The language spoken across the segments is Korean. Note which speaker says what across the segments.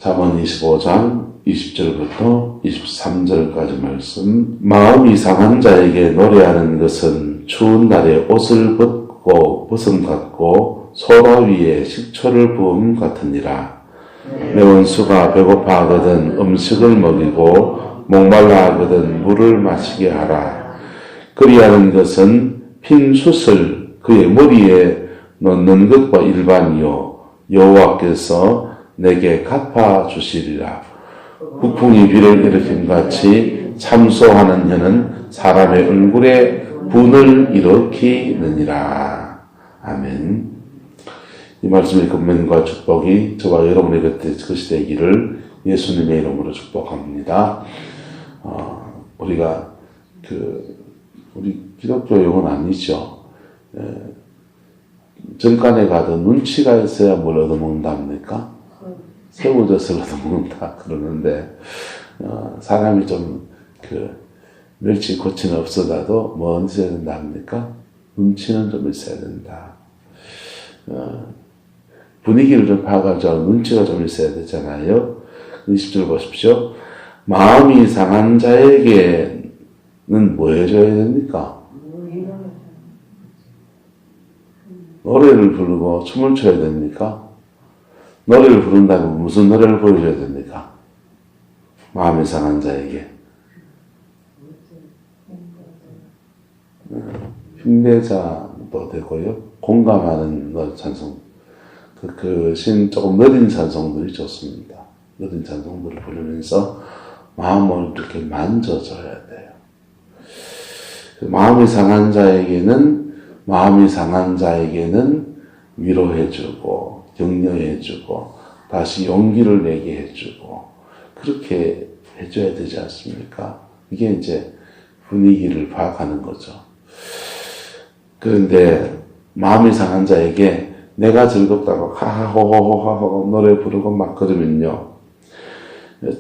Speaker 1: 잠언 25장 20절부터 23절까지 말씀. 마음이 상한 자에게 노래하는 것은 추운 날에 옷을 벗고 벗음 같고 소라 위에 식초를 부음 같으니라. 내 원수가 배고파하거든 음식을 먹이고 목말라 하거든 물을 마시게 하라. 그리하는 것은 핀 숯을 그의 머리에 넣는 것과 일반이요 여호와께서 내게 갚아 주시리라. 북풍이 비를 일으킴같이 참소하는 혀는 사람의 얼굴에 분을 일으키느니라. 아멘. 이 말씀의 권면과 축복이 저와 여러분의 곁에 것이 되기를 예수님의 이름으로 축복합니다. 우리가 우리 기독교 용어는 아니죠. 정간에 가도 눈치가 있어야 뭘 얻어먹는답니까? 새우젓을 얻어먹는다 그러는데 사람이 좀 멸치 고치는 없어도 뭐 있어야 된답니까? 눈치는 좀 있어야 된다. 분위기를 좀 파악하자 눈치가 좀 있어야 되잖아요. 20절 보십시오. 마음이 상한 자에게는 뭐 해줘야 됩니까? 노래를 부르고 춤을 춰야 됩니까? 노래를 부른다면 무슨 노래를 보여줘야 됩니까? 마음이 상한 자에게. 힘내자도 되고요. 공감하는 찬송. 조금 느린 찬송들이 좋습니다. 느린 찬송들을 부르면서 마음을 이렇게 만져줘야 돼요. 마음이 상한 자에게는 위로해주고, 격려해주고, 다시 용기를 내게 해주고, 그렇게 해줘야 되지 않습니까? 이게 이제 분위기를 파악하는 거죠. 그런데 마음이 상한 자에게 내가 즐겁다고 하하호호호호 노래 부르고 막 그러면요.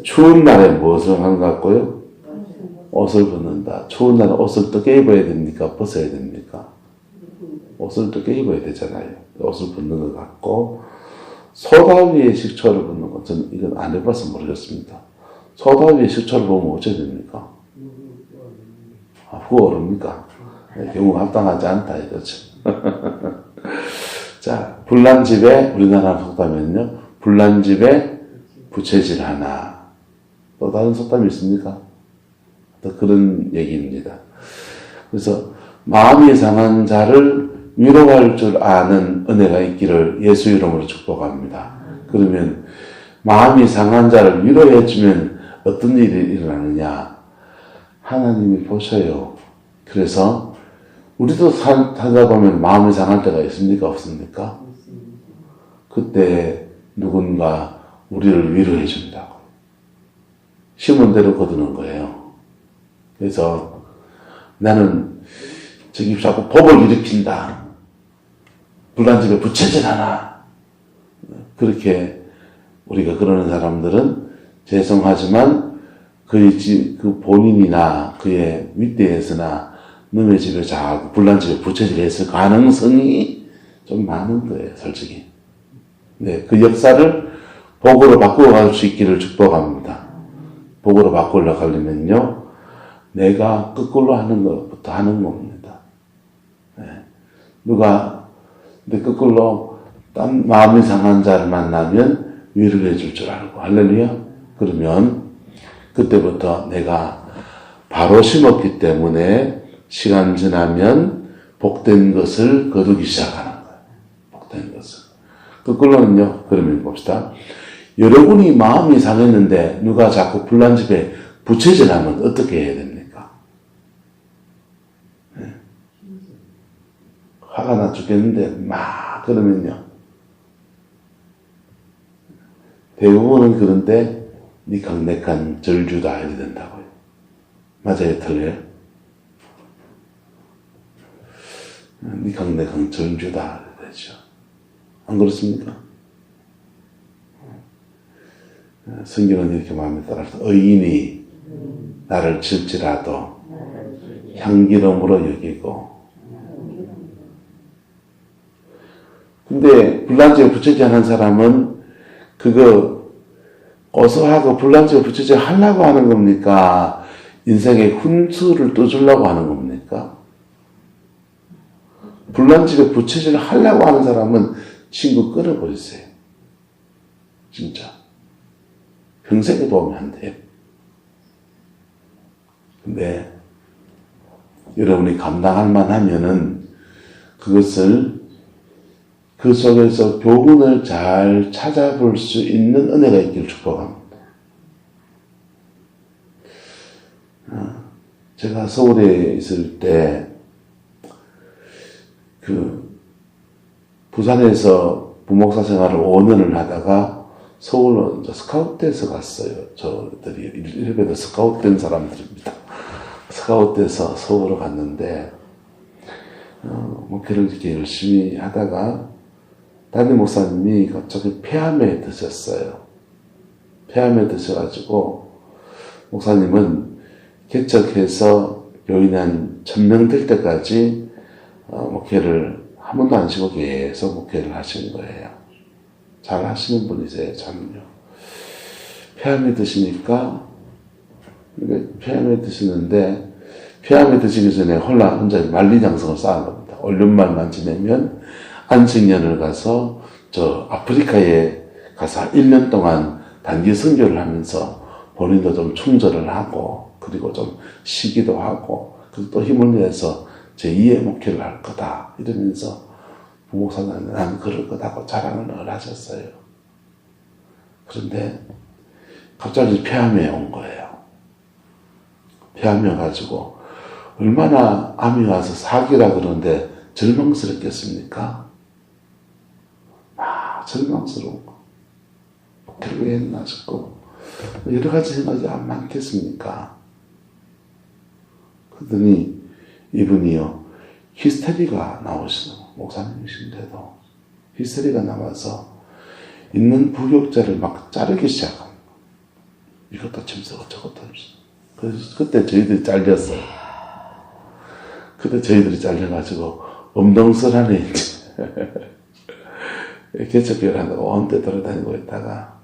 Speaker 1: 추운 날에 무엇을 하는 것 같고요? 옷을 벗는다. 추운 날에 옷을 어떻게 입어야 됩니까? 벗어야 됩니까? 옷을 어떻게 입어야 되잖아요. 옷을 벗는 것 같고 소다 위에 식초를 붓는 것 저는 이건 안 해봐서 모르겠습니다. 소다 위에 식초를 부으면 어찌 됩니까? 부어오릅니까? 경우 합당하지 않다 이거죠. 자, 불난 집에 우리나라 속담에는요. 불난 집에 부채질 하나. 또 다른 속담이 있습니까? 또 그런 얘기입니다. 그래서 마음이 상한 자를 위로할 줄 아는 은혜가 있기를 예수 이름으로 축복합니다. 그러면 마음이 상한 자를 위로해주면 어떤 일이 일어나느냐? 하나님이 보셔요. 그래서 우리도 살다 보면 마음이 상할 때가 있습니까? 없습니까? 그때 누군가 우리를 위로해 준다고. 심은 대로 거두는 거예요. 그래서 나는 저기 자꾸 법을 일으킨다. 불난 집에 부채질 하나. 그렇게 우리가 그러는 사람들은 죄송하지만 그 본인이나 그의 윗대에서나 너의 집에 자꾸 불난 집에 부채질 했을 가능성이 좀 많은 거예요, 솔직히. 네, 그 역사를 복으로 바꾸어 갈 수 있기를 축복합니다. 복으로 바꾸려고 하려면요, 내가 거꾸로 하는 것부터 하는 겁니다. 네. 내 거꾸로 딴 마음이 상한 자를 만나면 위로해 줄 줄 알고, 할렐루야? 그러면 그때부터 내가 바로 심었기 때문에 시간 지나면 복된 것을 거두기 시작하는 거예요. 복된 것을. 거꾸로는요, 그러면 봅시다. 여러분이 마음이 상했는데 누가 자꾸 불난 집에 부채질하면 어떻게 해야 됩니까? 네. 화가 나 죽겠는데 막 그러면요. 대부분은 그런데 니캉내캉 절주다 해야 된다고요. 맞아요, 틀려요? 니캉내캉 절주다 해야 되죠. 안 그렇습니까? 성경은 이렇게 마음에 따라서 의인이 나를 질지라도 향기름으로 여기고. 근데 불난 집에 부채질 하는 사람은 그거 고소하고 불난집에 부채질 하려고 하는 겁니까? 인생의 훈수를 떠주려고 하는 겁니까? 불난집에 부채질 하려고 하는 사람은 친구 끊어버리세요. 진짜. 평생에 도움이 안 돼요. 근데 여러분이 감당할 만하면은 그것을 그 속에서 교훈을 잘 찾아볼 수 있는 은혜가 있기를 축복합니다. 제가 서울에 있을 때 부산에서 부목사 생활을 5년을 하다가 서울로 스카웃돼서 갔어요. 저들이 일베도 스카웃된 사람들입니다. 스카웃돼서 서울로 갔는데 목회를 이렇게 열심히 하다가 담임 목사님이 갑자기 폐암에 드셨어요. 폐암에 드셔가지고 목사님은 개척해서 교인이 한 1000명 될 때까지 목회를 한 번도 안 쉬고 계속 목회를 하시는 거예요. 잘 하시는 분이세요, 참요. 폐암에 드시니까 폐암에 드시는데 폐암에 드시기 전에 혼자 만리장성을 쌓은 겁니다. 올륜말만 지내면 안식년을 가서 저 아프리카에 가서 1년 동안 단기 선교를 하면서 본인도 좀 충전을 하고 그리고 좀 쉬기도 하고 그리고 또 힘을 내서 제2의 목회를 할 거다 이러면서 부목사는 난 그럴 거다고 자랑을 하셨어요. 그런데 갑자기 폐암에 온 거예요. 폐암에 와가지고 얼마나 암이 와서 사기라 그러는데 절망스럽겠습니까? 절망스러운 거. 목회를 왜 했나 싶고 여러 가지 생각이 안 많겠습니까? 그러더니 이분이요 히스테리가 나오시는 목사님이신데도 히스테리가 나와서 있는 부교육자를 막 자르기 시작합니다. 이것도 침수고 저것도 침수. 그래서 그때 저희들이 잘렸어요. 그때 저희들이 잘려가지고 엄동설 안에 이제 개척교회를 한다고 온 데 돌아다니고 있다가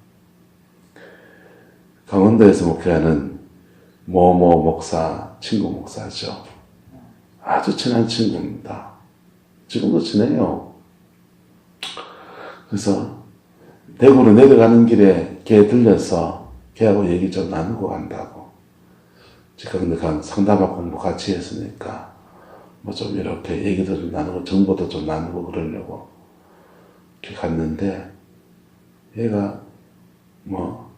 Speaker 1: 강원도에서 목회하는 모모 목사, 친구 목사죠. 아주 친한 친구입니다. 지금도 친해요. 그래서 대구로 내려가는 길에 걔 들려서 걔하고 얘기 좀 나누고 간다고. 제가 근데 상담하고 공부 같이 했으니까 뭐 좀 이렇게 얘기도 좀 나누고 정보도 좀 나누고 그러려고 이렇게 갔는데 얘가 뭐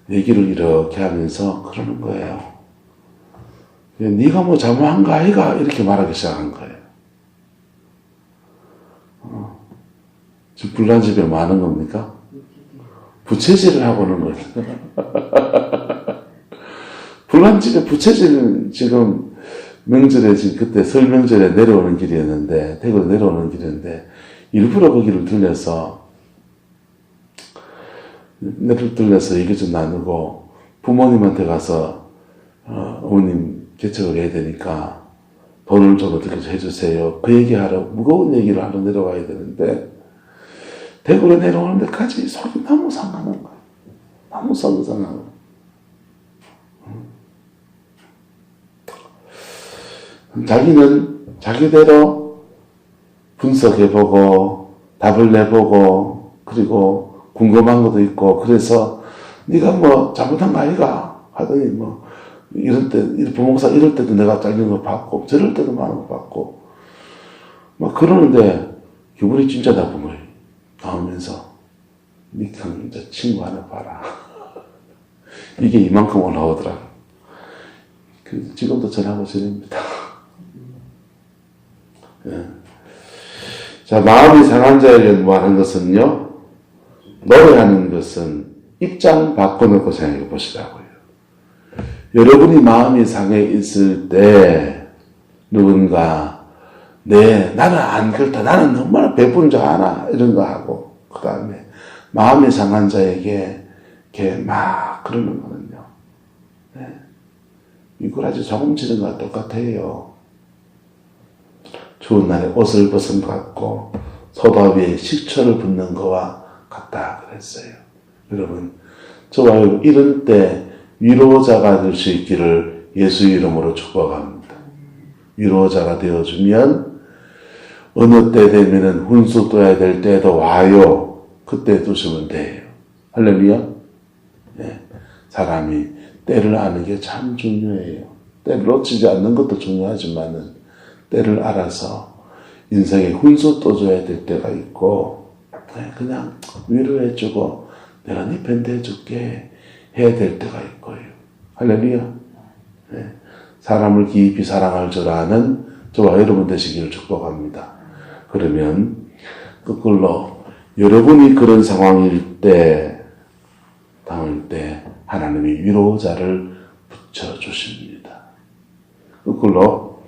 Speaker 1: 얘기를 이렇게 하면서 그러는 거예요. 네가 뭐 잘못한 거 아이가? 이렇게 말하기 시작한 거예요. 지금 불난집에 뭐 하는 겁니까? 부채질을 하고 오는 거죠. 불난집에 부채질은 지금 명절에 지금 그때 설 명절에 내려오는 길이었는데 대구로 내려오는 길이었는데 일부러 거기를 들려서 얘기 좀 나누고 부모님한테 가서 어머님 개척을 해야 되니까 돈을 좀 어떻게 해주세요. 그 얘기하러 무거운 얘기를 하러 내려가야 되는데 대구로 내려오는 데까지 속이 너무 상하는 거예요. 너무 속이 상하고 자기는 자기대로 분석해보고 답을 내보고 그리고 궁금한 것도 있고 그래서 네가 뭐 잘못한 거 아이가? 하더니 뭐 이럴 때 부목사 이럴 때도 내가 잘린 거 봤고 저럴 때도 많은 거 봤고 막 그러는데 기분이 진짜 나쁜 거예요. 나오면서 네 강자 친구 하나 봐라. 이게 이만큼 올라오더라. 지금도 전하고 지냅니다. 예. 자, 마음이 상한 자에게 뭐하는 것은요, 노래하는 것은 입장 바꿔놓고 생각해 보시라고요. 여러분이 마음이 상해 있을 때 누군가 나는 안 그렇다. 나는 정말 베푸는 줄 아나. 이런 거 하고 그 다음에 마음이 상한 자에게 이렇게 막 그러는 거는요. 네. 미꾸라지 소금 치는 거와 똑같아요. 추운 날에 옷을 벗은 것 같고 소다 위에 식초를 붓는 거와 같다 그랬어요. 여러분 저와 이런 때 위로자가 될 수 있기를 예수 이름으로 축복합니다. 위로자가 되어주면 어느 때 되면은 훈수 떠야 될 때도 와요. 그때 두시면 돼요. 할렐루야. 네. 사람이 때를 아는 게 참 중요해요. 때를 놓치지 않는 것도 중요하지만은 때를 알아서 인생에 훈수 떠줘야 될 때가 있고 그냥 위로해주고 내가 네 편 돼줄게 해야 될 때가 있고요. 할렐루야. 네. 사람을 깊이 사랑할 줄 아는 저와 여러분 되시기를 축복합니다. 그러면 거꾸로 여러분이 그런 상황일 때 당할 때 하나님이 위로자를 붙여주십니다. 거꾸로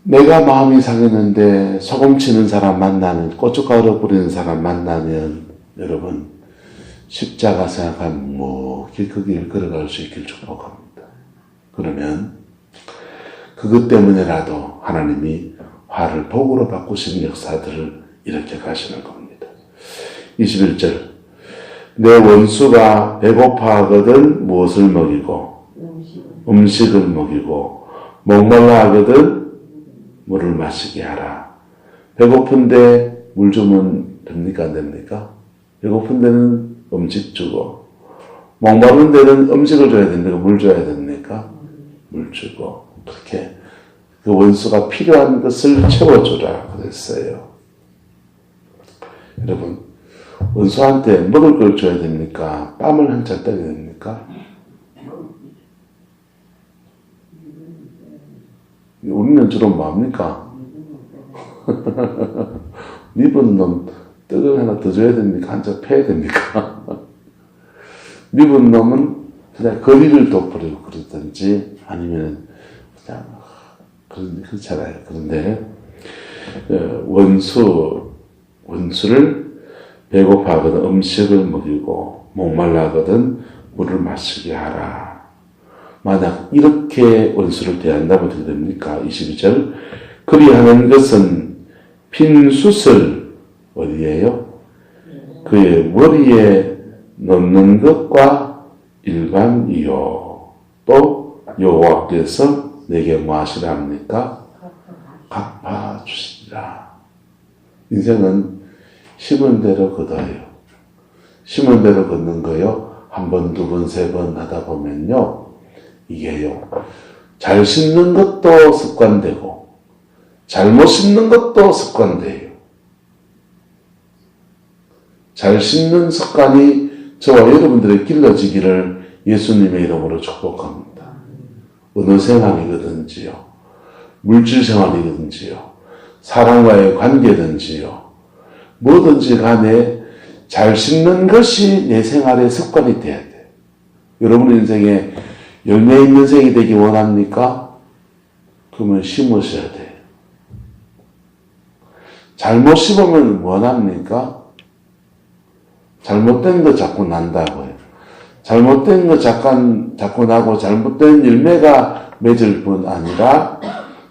Speaker 1: 내가 마음이 상했는데 소금 치는 사람 만나면 고춧가루 뿌리는 사람 만나면 여러분 십자가 생각하면 묵묵히 그 길 걸어갈 수 있길 축복합니다. 그러면 그것 때문에라도 하나님이 화를 복으로 바꾸시는 역사들을 이렇게 가시는 겁니다. 21절 내 원수가 배고파하거든 무엇을 먹이고 음식을 먹이고 목말라 하거든 물을 마시게 하라. 배고픈데 물 주면 됩니까 안 됩니까? 배고픈 데는 음식 주고 목마른 데는 음식을 줘야 됩니까? 물 줘야 됩니까? 물 주고 그렇게 그 원수가 필요한 것을 채워주라 그랬어요. 여러분 원수한테 먹을 걸 줘야 됩니까? 뺨을 한 차 때려야 됩니까? 우리는 주로 뭐합니까? 미분 놈 떡을 하나 더 줘야 됩니까? 한 차 패야 됩니까? 미분 놈은 그냥 거리를 돋보리고 그러든지 아니면 그냥 그렇잖아요. 그런데 원수를 배고파하거든 음식을 먹이고 목말라하거든 물을 마시게 하라. 만약 이렇게 원수를 대한다면 어떻게 됩니까? 22절 그리하는 것은 핀 숯을 어디에요? 그의 머리에 넣는 것과 일반이요. 또 여호와께서 내게 뭐 하시라 합니까? 갚아주시리라. 인생은 심은 대로 거둬요. 심은 대로 걷는 거요. 한 번, 두 번, 세 번 하다 보면요. 이게요. 잘 심는 것도 습관되고 잘못 심는 것도 습관돼요. 잘 심는 습관이 저와 여러분들의 길러지기를 예수님의 이름으로 축복합니다. 어느 생활이든지요. 물질 생활이든지요. 사람과의 관계든지요. 뭐든지 간에 잘 심는 것이 내 생활의 습관이 돼야 돼요. 여러분 인생에 열매 있는 생이 되기 원합니까? 그러면 심으셔야 돼요. 잘못 심으면 원합니까? 잘못된 거 자꾸 난다고요. 잘못된 거 자꾸 나고 잘못된 열매가 맺을 뿐 아니라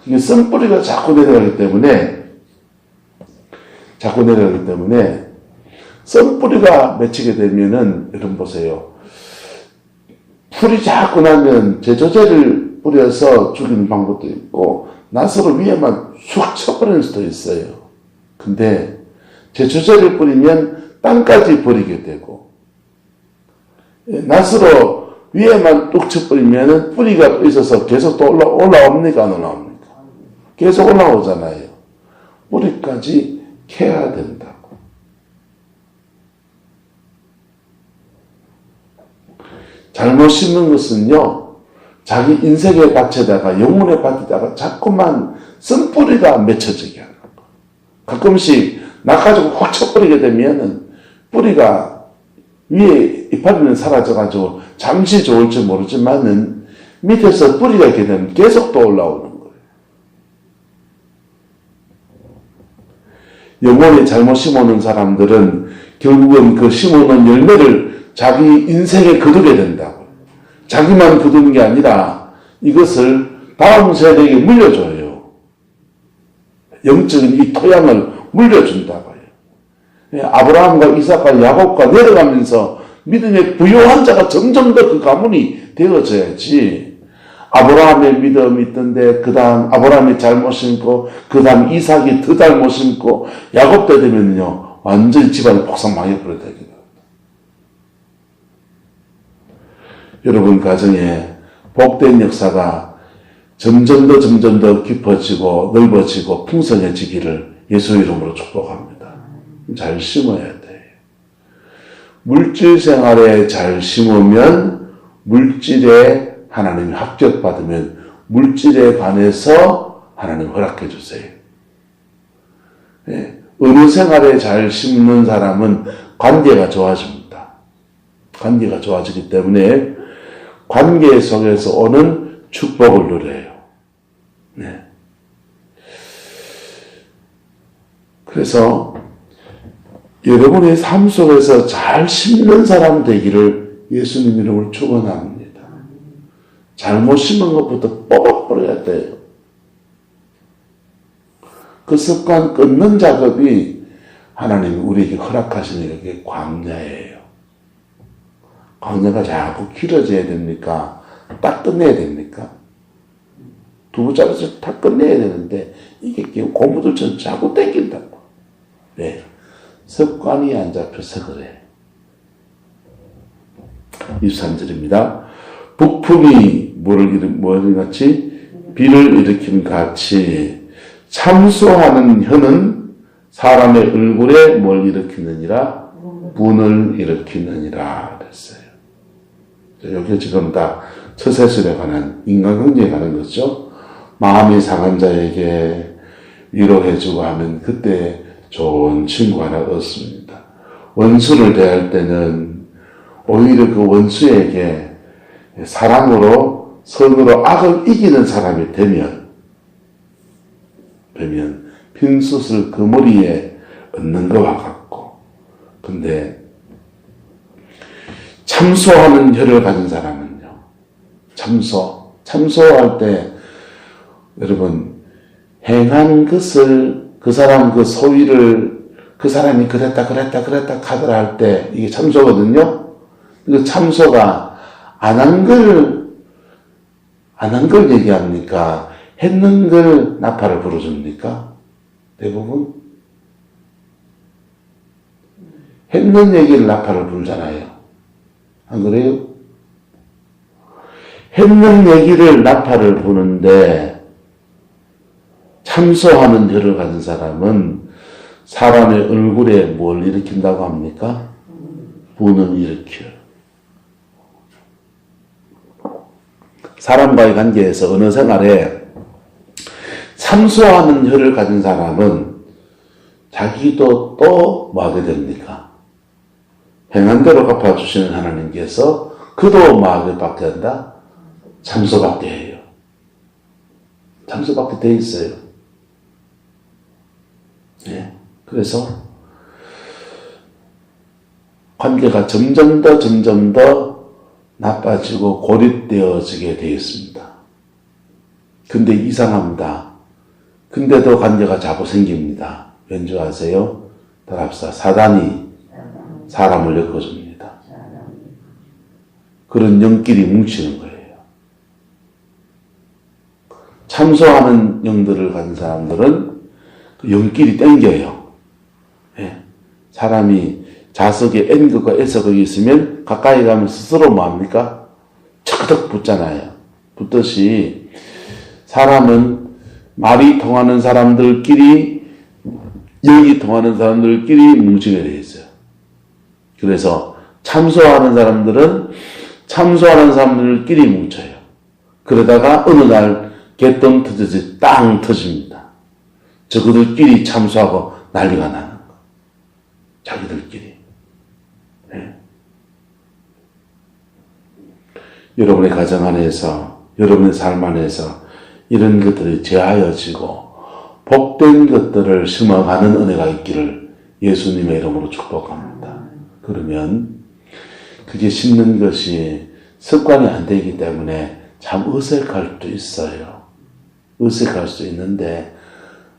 Speaker 1: 그게 쓴뿌리가 자꾸 내려가기 때문에 쓴뿌리가 맺히게 되면은 여러분 보세요. 풀이 자꾸 나면 제조제를 뿌려서 죽이는 방법도 있고 낫으로 위에만 쑥 쳐버리는 수도 있어요. 근데 제조제를 뿌리면 땅까지 버리게 되고 낫으로 위에만 뚝 쳐버리면 뿌리가 또 있어서 계속 또 올라옵니까 안 올라옵니까? 계속 올라오잖아요. 뿌리까지 캐야 된다고. 잘못 심는 것은요, 자기 인생의 밭에다가, 영혼의 밭에다가 자꾸만 쓴뿌리가 맺혀지게 하는 거. 가끔씩 낚아주고 확 쳐버리게 되면은 뿌리가 위에 이파리는 사라져가지고 잠시 좋을지 모르지만은 밑에서 뿌리가 있게 되면 계속 또 올라오는 거예요. 영혼에 잘못 심어놓은 사람들은 결국은 그 심어놓은 열매를 자기 인생에 거두게 된다고. 자기만 거두는 게 아니라 이것을 다음 세대에게 물려줘요. 영적인 이 토양을 물려준다고요. 아브라함과 이삭과 야곱과 내려가면서 믿음에 부요한 자가 점점 더 그 가문이 되어져야지. 아브라함의 믿음이 있던데 그 다음 아브라함이 잘못 심고 그 다음 이삭이 더 잘못 심고 야곱 때 되면요 완전히 집안이 폭삭 망해버려야 되거든요. 여러분 가정에 복된 역사가 점점 더 깊어지고 넓어지고 풍성해지기를 예수 이름으로 축복합니다. 잘 심어야 돼요. 물질 생활에 잘 심으면 물질에 하나님이 합격받으면 물질에 관해서 하나님 허락해 주세요. 네. 어느 생활에 잘 심는 사람은 관계가 좋아집니다. 관계가 좋아지기 때문에 관계 속에서 오는 축복을 누려요. 네. 그래서 여러분의 삶 속에서 잘 심는 사람 되기를 예수님 이름으로 축원합니다. 잘못 심은 것부터 뽑아버려야 돼요. 그 습관 끊는 작업이 하나님이 우리에게 허락하시는 게 광야예요. 광야가 자꾸 길어져야 됩니까? 딱 끝내야 됩니까? 두부 자르서 딱 끝내야 되는데 이게 고무줄처럼 자꾸 땡긴다고. 네. 습관이 안 잡혀서 그래. 23절입니다. 북풍이 뭐를 일으켰지? 비를 일으킨 같이 참소하는 혀는 사람의 얼굴에 뭘 일으키느니라? 분을 일으키느니라 그랬어요. 여기 지금 다 처세술에 관한 인간관계에 관한 거죠. 마음이 상한 자에게 위로해주고 하면 그때 좋은 친구 하나 얻습니다. 원수를 대할 때는 오히려 그 원수에게 사랑으로 선으로 악을 이기는 사람이 되면 핀숯을 그 머리에 얹는 것과 같고, 근데 참소하는 혀를 가진 사람은요, 참소할 때 여러분 행한 것을 그 사람 그 소위를 그 사람이 그랬다 하더라 할 때 이게 참소거든요. 그 참소가 안 한 걸 얘기합니까? 했는 걸 나팔을 불어줍니까? 대부분 했는 얘기를 나팔을 부르잖아요. 안 그래요? 했는 얘기를 나팔을 부는데 참소하는 혀를 가진 사람은 사람의 얼굴에 뭘 일으킨다고 합니까? 분을 일으켜요. 사람과의 관계에서 어느 생활에 참소하는 혀를 가진 사람은 자기도 또 뭐 하게 됩니까? 행한 대로 갚아주시는 하나님께서 그도 뭐 하게 받게 한다? 참소받게 해요. 참소받게 돼 있어요. 네. 그래서 관계가 점점 더 나빠지고 고립되어지게 되어 있습니다. 근데 이상합니다. 근데도 관계가 자꾸 생깁니다. 왠지 아세요? 답합시다. 사단이 사람을 엮어줍니다. 그런 영끼리 뭉치는 거예요. 참소하는 영들을 가진 사람들은 그 영끼리 땡겨요. 네. 사람이 자석에 N극과 S극이 있으면 가까이 가면 스스로 뭐합니까? 척덕 붙잖아요. 붙듯이 사람은 말이 통하는 사람들끼리 영이 통하는 사람들끼리 뭉치게 되어 있어요. 그래서 참소하는 사람들은 참소하는 사람들끼리 뭉쳐요. 그러다가 어느 날 개똥 터지듯이 땅 터집니다. 저그들끼리 참소하고 난리가 나는 거. 자기들끼리. 네. 여러분의 가정 안에서, 여러분의 삶 안에서 이런 것들이 제하여지고 복된 것들을 심어가는 은혜가 있기를 예수님의 이름으로 축복합니다. 그러면 그게 심는 것이 습관이 안 되기 때문에 참 어색할 수도 있어요. 어색할 수 있는데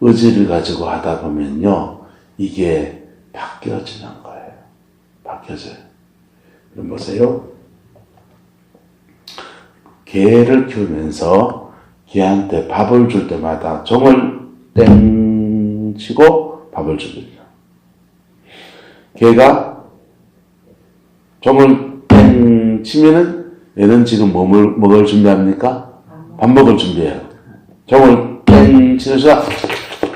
Speaker 1: 의지를 가지고 하다 보면요, 이게 바뀌어지는 거예요. 바뀌어져요. 보세요. 개를 키우면서 개한테 밥을 줄 때마다 종을 땡 치고 밥을 줍니다. 개가 종을 땡 치면은 얘는 지금 뭐 먹을 준비합니까? 밥 먹을 준비해요. 종을 땡 치면서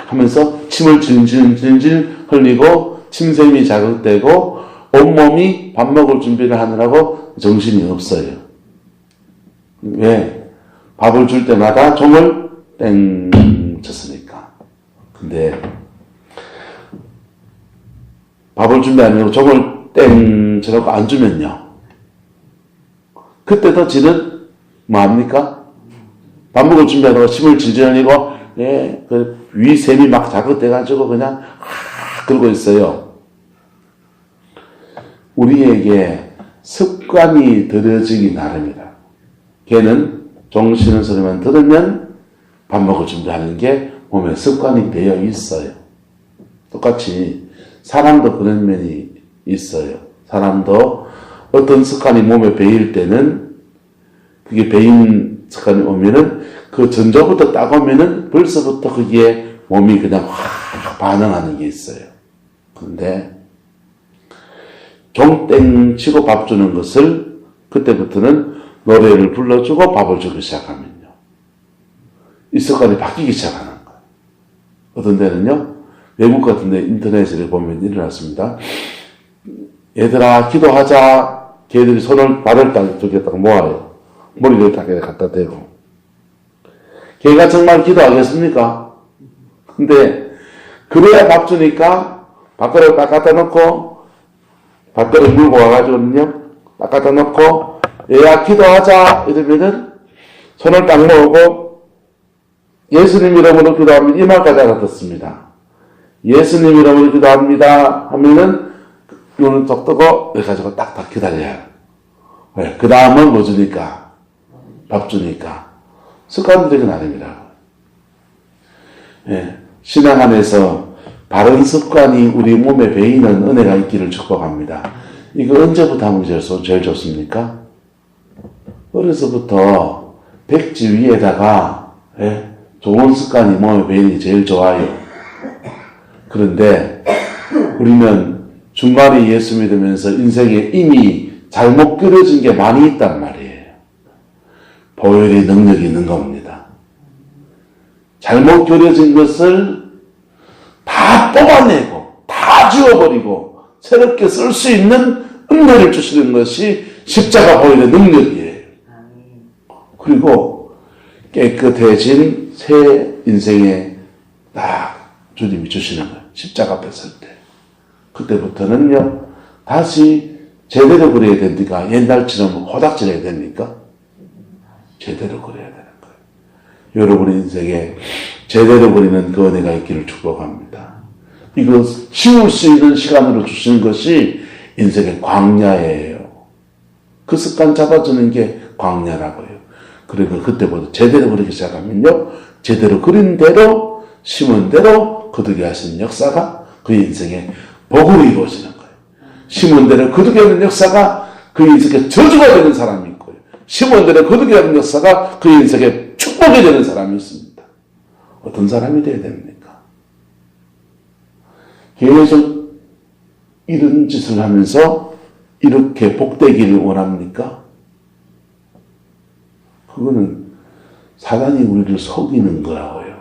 Speaker 1: 하면서 침을 질질 흘리고 침샘이 자극되고 온몸이 밥 먹을 준비를 하느라고 정신이 없어요. 왜? 밥을 줄 때마다 종을 땡 쳤으니까. 근데 밥을 준비 안 하고 종을 땡 쳐놓고 안 주면요. 그때도 지는 뭐합니까? 밥 먹을 준비하다가 침을 질질 흘리고 그 위샘이 막 자극돼가지고 그냥 그러고 있어요. 우리에게 습관이 들여지기 나름이다. 개는 종 쉬는 소리만 들으면 밥 먹을 준비하는 게 몸에 습관이 되어 있어요. 똑같이 사람도 그런 면이 있어요. 사람도 어떤 습관이 몸에 배일 때는 그게 배인 습관이 오면은 그 전조부터 딱 오면은 벌써부터 거기에 몸이 그냥 확 반응하는 게 있어요. 근데 종땡 치고 밥 주는 것을 그때부터는 노래를 불러주고 밥을 주기 시작하면요. 이 습관이 바뀌기 시작하는 거예요. 어떤 데는요. 외국 같은 데 인터넷에 보면 일어났습니다. 얘들아 기도하자. 걔들이 손을 발을 딱 저기다가 모아요. 머리를 딱 갖다 대고. 걔가 정말 기도하겠습니까? 근데 그래야 밥 주니까 밥그릇 딱 갖다 놓고 밥그릇 물고 와가지고는요. 딱 갖다 놓고 얘야 기도하자 이러면은 손을 딱 모으고 예수님 이름으로 기도하면 이 말까지 알아듣습니다. 예수님 이름으로 기도합니다 하면은 눈을 tok 뜨고 이렇게 가지고 딱딱 기다려요. 왜? 그 다음은 뭐 주니까? 밥 주니까. 습관들이 나름이라고. 예. 신앙 안에서 바른 습관이 우리 몸에 배이는 은혜가 있기를 축복합니다. 이거 언제부터 하면 제일 좋습니까? 어려서부터 백지 위에다가 좋은 습관이 몸에 배이는 게 제일 좋아요. 그런데 우리는 중간에 예수 믿으면서 인생에 이미 잘못 그려진 게 많이 있단 말이에요. 보혈의 능력이 있는 겁니다. 잘못 그려진 것을 다 뽑아내고 다 지워버리고 새롭게 쓸 수 있는 은혜를 주시는 것이 십자가 보혈의 능력이에요. 그리고 깨끗해진 새 인생에 딱 주님이 주시는 거예요. 십자가 앞에 설 때. 그때부터는요, 다시 제대로 그려야 됩니까? 옛날처럼 호닥질 해야 됩니까? 제대로 그려야 되는 거예요. 여러분의 인생에 제대로 그리는 그 은혜가 있기를 축복합니다. 이거 지울 수 있는 시간으로 주시는 것이 인생의 광야예요. 그 습관 잡아주는 게 광야라고요. 그리고 그때부터 제대로 그리기 시작하면요, 제대로 그린 대로, 심은 대로 거두게 하시는 역사가 그 인생에 복으로 이루어지는 거예요. 심은 대로 거두게 하는 역사가 그 인생에 저주가 되는 사람이 있고요. 심은 대로 거두게 하는 역사가 그 인생에 축복이 되는 사람이 있습니다. 어떤 사람이 되어야 됩니까? 계속 이런 짓을 하면서 이렇게 복되기를 원합니까? 그거는 사단이 우리를 속이는 거라고요.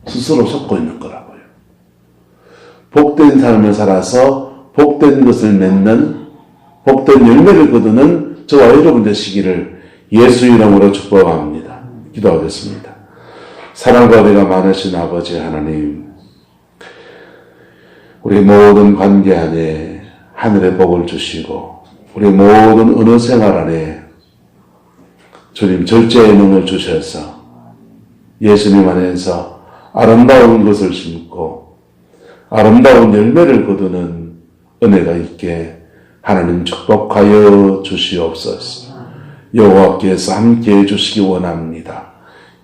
Speaker 1: 스스로 속고 있는 거라고요. 복된 삶을 살아서 복된 것을 맺는, 복된 열매를 거두는 저와 여러분 되시기를 예수 이름으로 축복합니다. 기도하겠습니다. 사랑과 은혜가 많으신 아버지 하나님, 우리 모든 관계 안에 하늘의 복을 주시고 우리 모든 어느 생활 안에 주님 절제의 능을 주셔서 예수님 안에서 아름다운 것을 심고 아름다운 열매를 거두는 은혜가 있게 하나님 축복하여 주시옵소서. 여호와께서 함께해 주시기 원합니다.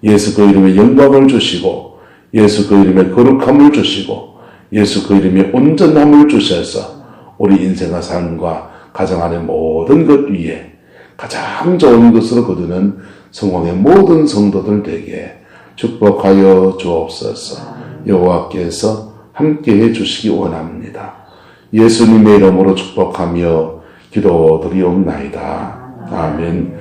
Speaker 1: 예수 그 이름에 영광을 주시고 예수 그 이름에 거룩함을 주시고 예수 그 이름에 온전함을 주셔서 우리 인생의 삶과 가정 안의 모든 것 위에 가장 좋은 것으로 거두는 성공의 모든 성도들 되게 축복하여 주옵소서. 여호와께서 함께해 주시기 원합니다. 예수님의 이름으로 축복하며 기도드리옵나이다. 아멘.